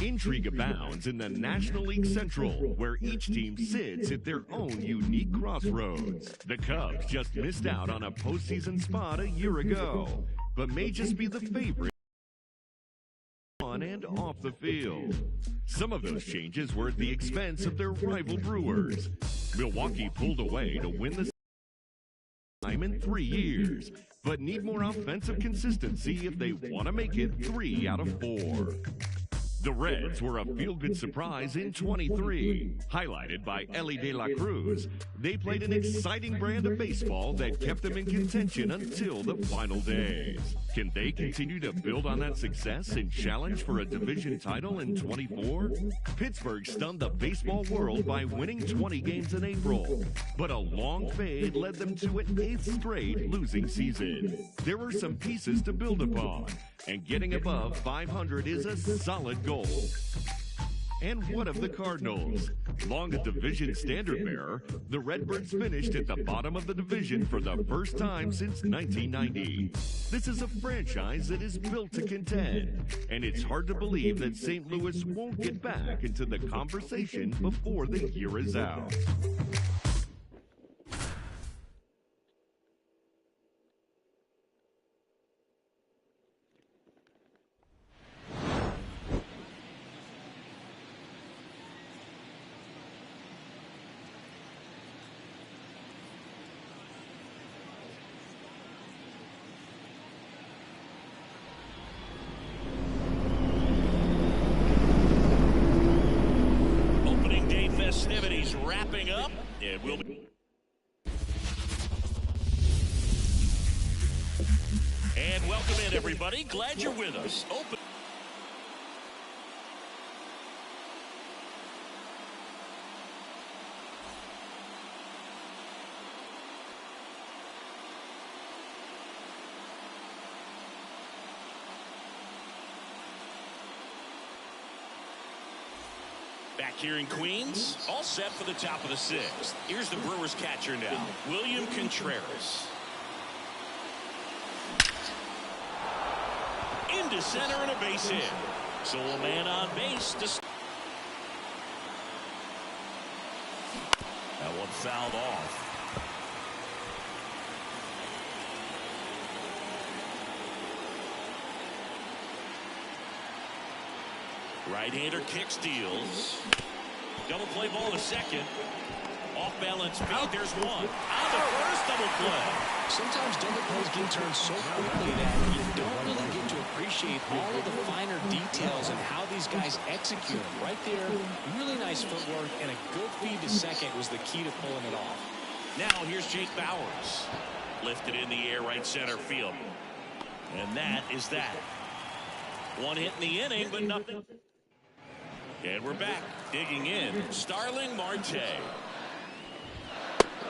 Intrigue abounds in the National League Central, where each team sits at their own unique crossroads. The Cubs just missed out on a postseason spot a year ago, but may just be the favorite on and off the field. Some of those changes were at the expense of their rival Brewers. Milwaukee pulled away to win the time in 3 years, but need more offensive consistency if they want to make it 3 out of 4. The Reds were a feel-good surprise in 23. Highlighted by Ellie De La Cruz, they played an exciting brand of baseball that kept them in contention until the final days. Can they continue to build on that success and challenge for a division title in 24? Pittsburgh stunned the baseball world by winning 20 games in April, but a long fade led them to an 8th straight losing season. There were some pieces to build upon, and getting above 500 is a solid goal. And what of the Cardinals? Long a division standard bearer, the Redbirds finished at the bottom of the division for the first time since 1990. This is a franchise that is built to contend, and it's hard to believe that St. Louis won't get back into the conversation before the year is out. Festivities wrapping up. It will be. And welcome in, everybody. Glad you're with us. Open. Back here in Queens, all set for the top of the 6th. Here's the Brewers catcher now, William Contreras. Into center and a base hit. So a man on base to... That one fouled off. Right-hander kick steals. Double play ball to second. Off balance feed. There's one. On the first double play. Sometimes double plays get turned so quickly that you don't really get to appreciate all of the finer details and how these guys execute them. Right there, really nice footwork, and a good feed to second was the key to pulling it off. Now here's Jake Bauers. Lifted in the air, right center field. And that is that. One hit in the inning, but nothing. And we're back, digging in, Starling Marte.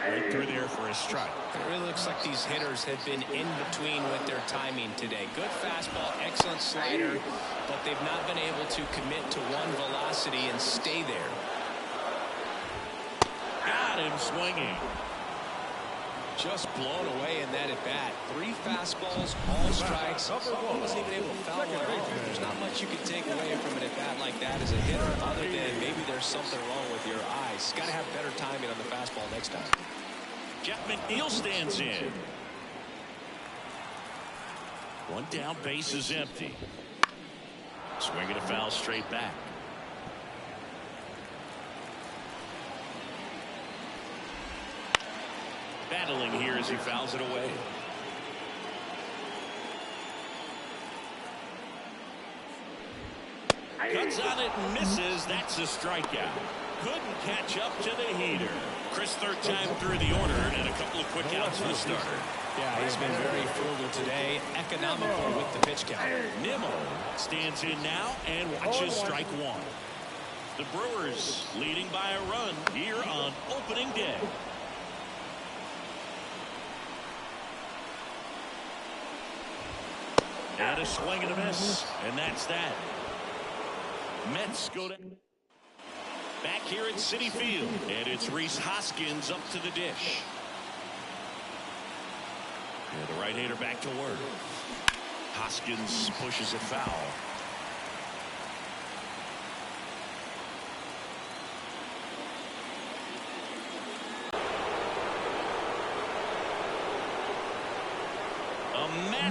Right through there for a strike. It really looks like these hitters have been in between with their timing today. Good fastball, excellent slider, but they've not been able to commit to one velocity and stay there. Got him swinging. Just blown away in that at-bat. 3 fastballs, all strikes. He wasn't even able to foul one off. There's not much you can take away from an at-bat like that as a hitter, other than maybe there's something wrong with your eyes. Got to have better timing on the fastball next time. Jeff McNeil stands in. One down, base is empty. Swinging a foul straight back. Battling here as he fouls it away. Cuts on it and misses. That's a strikeout. Couldn't catch up to the heater. Chris, third time through the order, and a couple of quick outs for the starter. Yeah, he's been very frugal today. Economical with the pitch count. Nimmo stands in now and watches strike one. The Brewers leading by a run here on opening day. And a swing and a miss, and that's that. Mets go to back here at Citi Field, and it's Rhys Hoskins up to the dish. And the right-hander back to work. Hoskins pushes it foul.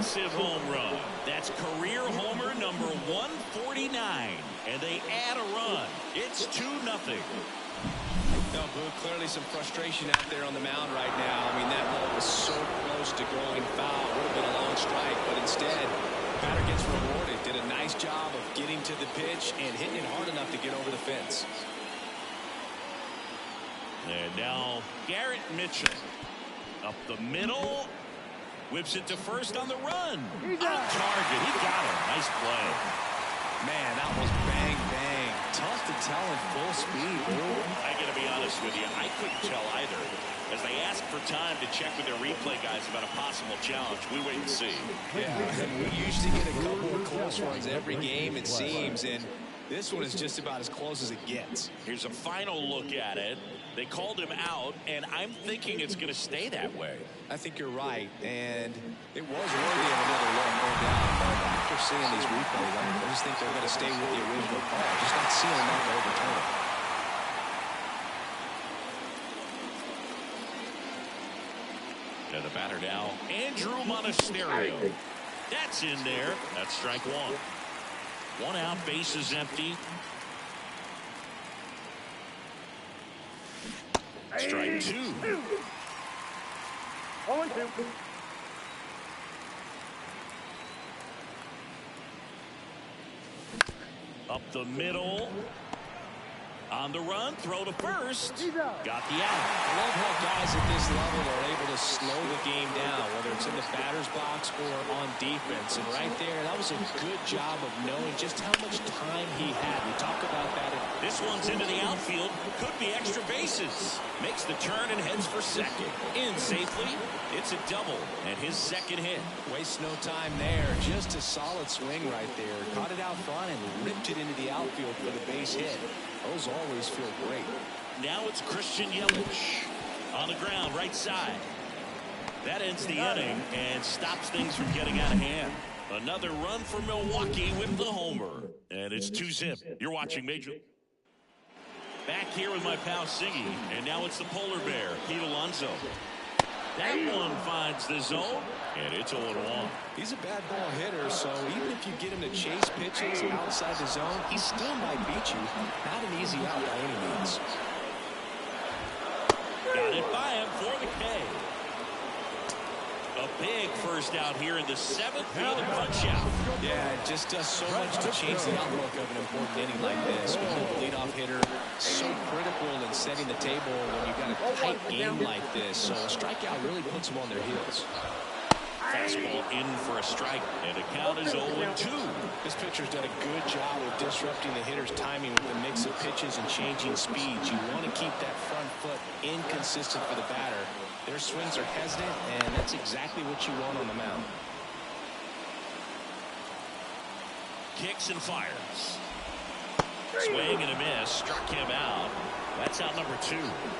massive home run. That's career homer number 149. And they add a run. It's 2-0. No, Boo, clearly some frustration out there on the mound right now. I mean, that ball was so close to going foul. Would have been a long strike, but instead, batter gets rewarded. Did a nice job of getting to the pitch and hitting it hard enough to get over the fence. And now Garrett Mitchell up the middle. Whips it to first on the run. On target. He got it. Nice play. Man, that was bang, bang. Tough to tell in full speed. I got to be honest with you. I couldn't tell either. As they asked for time to check with their replay guys about a possible challenge, we wait and see. Yeah, we usually get a couple of close ones every game, it seems, and this one is just about as close as it gets. Here's a final look at it. They called him out, and I'm thinking it's going to stay that way. I think you're right, and it was worthy of another look, no doubt. But after seeing these replays, I just think they're going to stay with the original call. Just not seeing enough to overturn it. And the batter now, Andrew Monasterio. That's in there. That's strike one. One out, bases empty. Strike two. 0-2. Up the middle. On the run, throw to first. Got the out. I love how guys at this level are able to slow the game down, whether it's in the batter's box or on defense. And right there, that was a good job of knowing just how much time he had. We talk about that. This one's into the outfield. Could be extra bases. Makes the turn and heads for second. In safely. It's a double and his second hit. Wastes no time there. Just a solid swing right there. Caught it out front and ripped it into the outfield for the base hit. Those always feel great. Now it's Christian Yelich on the ground, right side. That ends the inning and stops things from getting out of hand. Another run for Milwaukee with the homer. And it's 2-zip. You're watching Major. Back here with my pal Siggy. And now it's the polar bear, Pete Alonso. That one finds the zone, and it's 0-1. He's a bad ball hitter, so even if you get him to chase pitches outside the zone, he still might beat you. Not an easy out by any means. Got it by him for the K. A big first out here in the seventh field and punch out. Yeah, it just does so much to change the outlook of an important inning like this. With the leadoff hitter so critical in setting the table when you've got a tight game like this. So a strikeout really puts them on their heels. Fastball in for a strike, and the count is 0-2. This pitcher's done a good job of disrupting the hitter's timing with a mix of pitches and changing speeds. You want to keep that front foot inconsistent for the batter. Their swings are hesitant, and that's exactly what you want on the mound. Kicks and fires. Swing and a miss. Struck him out. That's out number 2.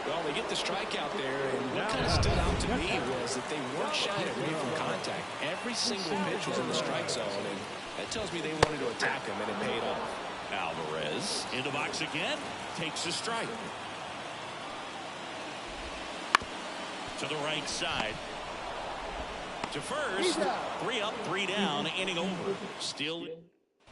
Well, they get the strikeout there, and what kind of stood out to me was that they weren't shying away from contact. Every single pitch was in the strike zone, and that tells me they wanted to attack him, and it paid off. Alvarez in the box again. Takes a strike. To the right side. To first. 3 up, 3 down. Inning over. Still.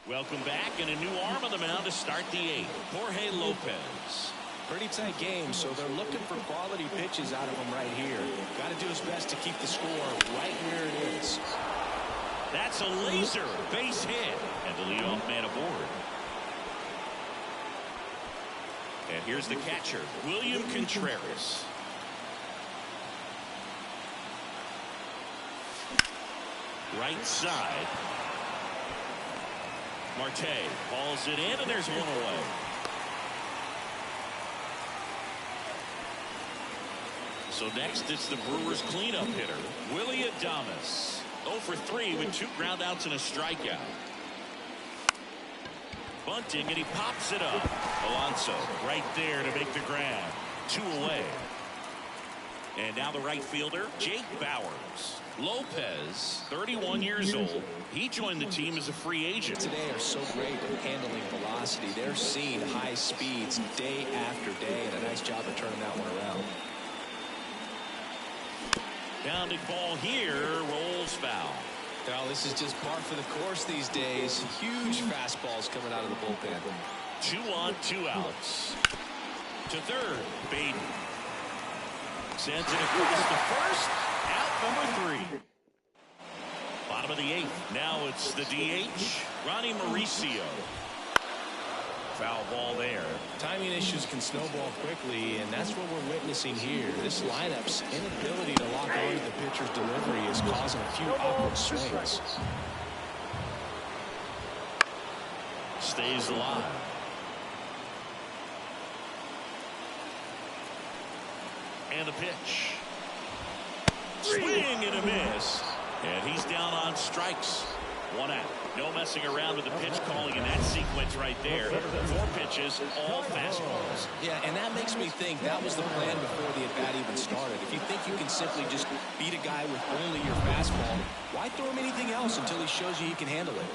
Welcome back, and a new arm on the mound to start the 8th. Jorge Lopez. Pretty tight game, so they're looking for quality pitches out of him right here. Got to do his best to keep the score right where it is. That's a laser base hit, and the leadoff man aboard. And here's the catcher, William Contreras. Right side. Marte hauls it in, and there's one away. So next, it's the Brewers cleanup hitter, Willie Adames. 0 for 3 with 2 groundouts and a strikeout. Bunting, and he pops it up. Alonso right there to make the grab. 2 away. And now the right fielder, Jake Bauers. Lopez, 31 years old. He joined the team as a free agent. Today are so great at handling velocity. They're seeing high speeds day after day, and a nice job of turning that one around. Grounded ball here, rolls foul. Well, this is just par for the course these days. Huge fastballs coming out of the bullpen. 2 on, 2 outs. To third, Baden. Sends it across to first. Out number 3. Bottom of the 8th. Now it's the DH, Ronnie Mauricio. Foul ball there. Timing issues can snowball quickly, and that's what we're witnessing here. This lineup's inability to lock on to the pitcher's delivery is causing a few awkward swings. Stays alive. And a pitch. Swing and a miss. And he's down on strikes. 1 out. No messing around with the pitch calling in that sequence right there. 4 pitches, all fastballs. Yeah, and that makes me think that was the plan before the at-bat even started. If you think you can simply just beat a guy with only your fastball, why throw him anything else until he shows you he can handle it?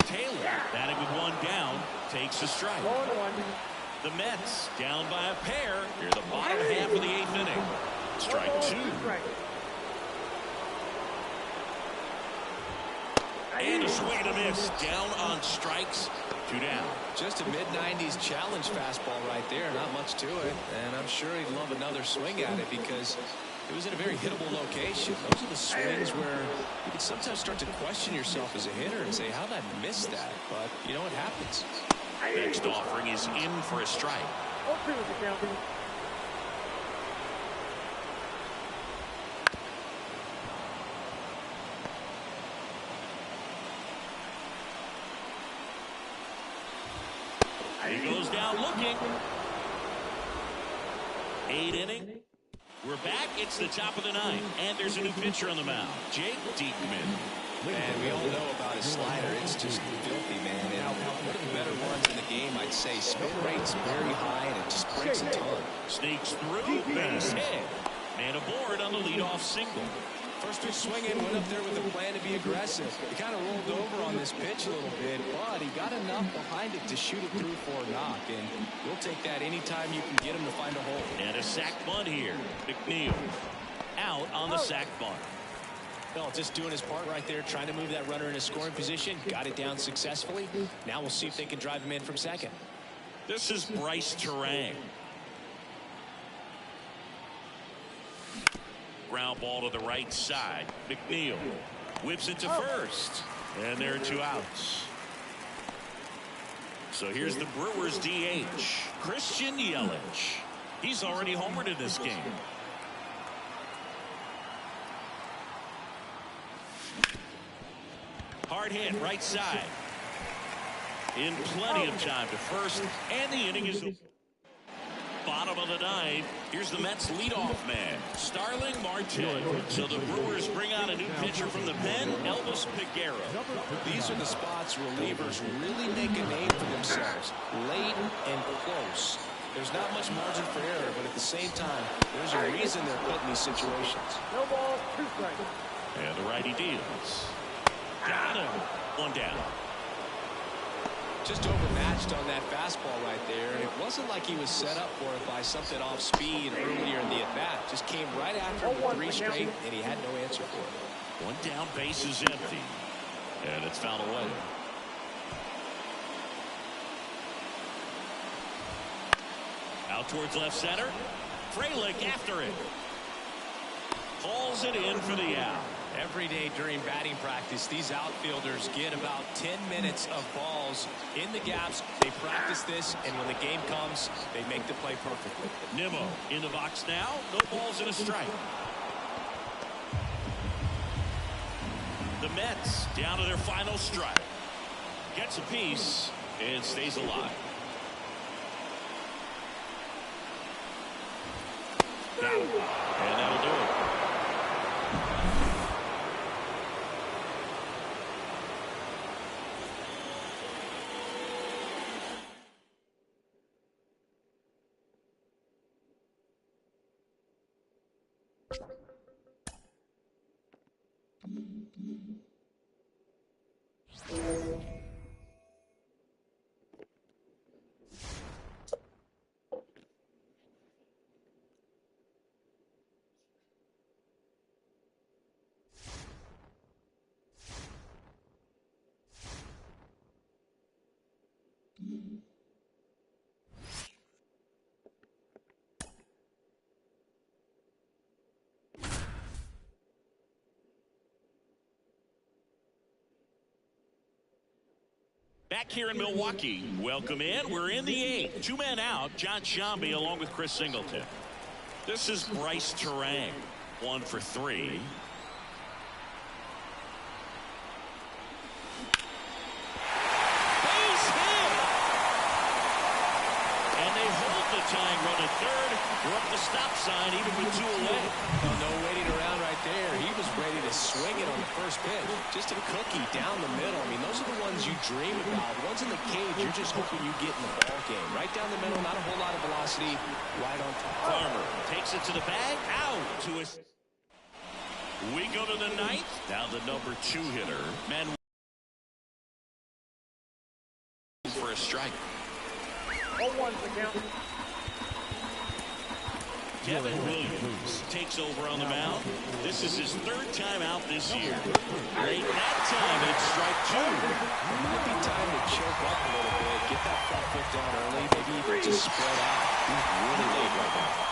Taylor, batting with 1 down, takes a strike. The Mets down by a pair near the bottom half of the 8th inning. Strike 2. And a swing and a miss. Down on strikes. 2 down. Just a mid-90s challenge fastball right there. Not much to it. And I'm sure he'd love another swing at it because it was in a very hittable location. Those are the swings where you can sometimes start to question yourself as a hitter and say, how'd I miss that? But, you know, it happens. Next offering is in for a strike. He goes down looking. 8th inning. We're back. It's the top of the 9th. And there's a new pitcher on the mound. Jake Diekman. And we all know about his slider. It's just filthy, man. And one of the better ones in the game, I'd say. Spin rate's very high, and it just breaks a ton. Sneaks through. Base hit. Man aboard on the leadoff single. First pitch swinging, went up there with a plan to be aggressive. He kind of rolled over on this pitch a little bit, but he got enough behind it to shoot it through for a knock. And we'll take that anytime you can get him to find a hole. And a sac bunt here. McNeil out on the sac bunt. Well, just doing his part right there, trying to move that runner in a scoring position. Got it down successfully. Now we'll see if they can drive him in from second. This is Bryce Terang. Ground ball to the right side. McNeil whips it to first. And there are 2 outs. So here's the Brewers DH, Christian Yelich. He's already homered in this game. Hard hit right side. In plenty of time to first. And the inning is bottom of the 9th. Here's the Mets leadoff man, Starling Marte. So the Brewers bring out a new pitcher from the pen, Elvis Peguero. These are the spots relievers really make a name for themselves. Late and close. There's not much margin for error, but at the same time, there's a reason they're put in these situations. No ball, 2 strikes. And the righty deals. Got him. 1 down. Just overmatched on that fastball right there. And it wasn't like he was set up for it by something off speed earlier in the at-bat. Just came right after him with 3 straight, and he had no answer for it. 1 down, base is empty. And it's fouled away. Out towards left center. Frelick after it. Hauls it in for the out. Every day during batting practice, these outfielders get about 10 minutes of balls in the gaps. They practice this, and when the game comes, they make the play perfectly. Nimmo in the box now. No balls and a strike. The Mets down to their final strike. Gets a piece and stays alive. Got him. And that'll do it. Back here in Milwaukee, welcome in. We're in the 8th. 2 men out. John Shambi along with Chris Singleton. This is Bryce Terang. 1 for 3. Base hit. And they hold the tying run at third. We're up the stop sign even with 2 away. Oh, no waiting around right there. He was ready to swing it on the first pitch. Just a cookie down the middle. I mean, those are the ones you dream about. Ones in the cage, you're just hoping you get in the ball game. Right down the middle, not a whole lot of velocity. Right on top. Farmer takes it to the bag. Out to us. We go to the 9th. Now the number 2 hitter. Man for a strike. 0-1's the count. Kevin Williams takes over on the mound. This is his 3rd time out this year. Late that time, it's strike 2. It might be time to choke up a little bit, get that front foot down early, maybe even just spread out. He's really late right now.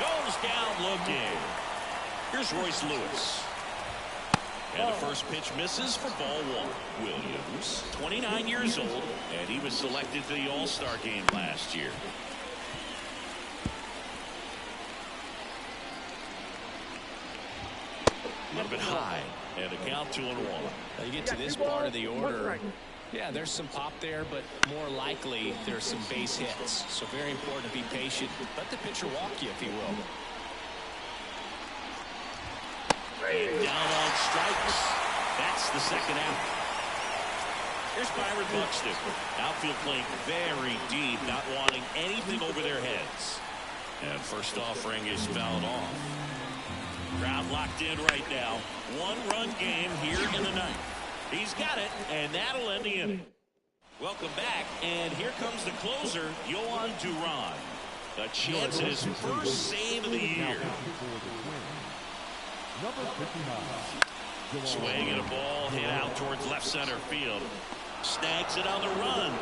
Goes down looking. Here's Royce Lewis. And the first pitch misses for ball 1. Williams, 29 years old, and he was selected for the All-Star game last year. A little bit high, and a count 2-1. Now you get to this part of the order. Yeah, there's some pop there, but more likely there's some base hits. So very important to be patient. Let the pitcher walk you, if he will. And down on strikes. That's the 2nd out. Here's Byron Buxton. Outfield playing very deep, not wanting anything over their heads. And first offering is fouled off. Crowd locked in right now. 1-run game here in the 9th. He's got it, and that'll end the inning. Welcome back, and here comes the closer, Yohan Duran. A chance at his first save of the year. Swing and a ball hit out towards left center field. Snags it on the run,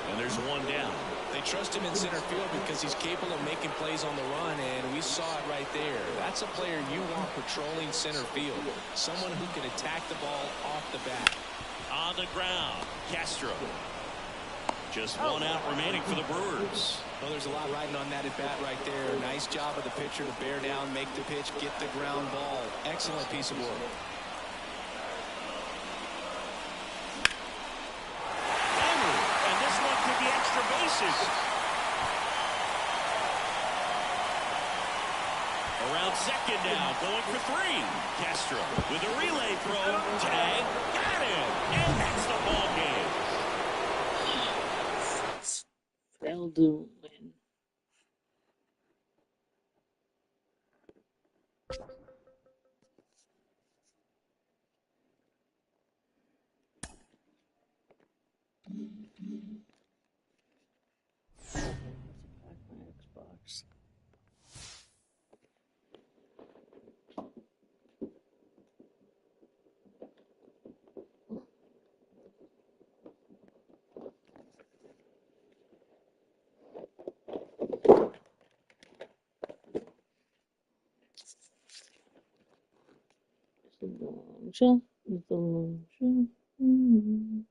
and there's 1 down. They trust him in center field because he's capable of making plays on the run, and we saw it right there. That's a player you want patrolling center field. Someone who can attack the ball off the bat. On the ground, Castro. Just 1 out remaining for the Brewers. Well, there's a lot riding on that at bat right there. Nice job of the pitcher to bear down, make the pitch, get the ground ball. Excellent piece of work. And this one could be extra bases. Around second now, going for 3. Castro with a relay throw. Tag, got him, and that's the ball game. They'll do win. My Xbox. It's a long shot. Mm-hmm.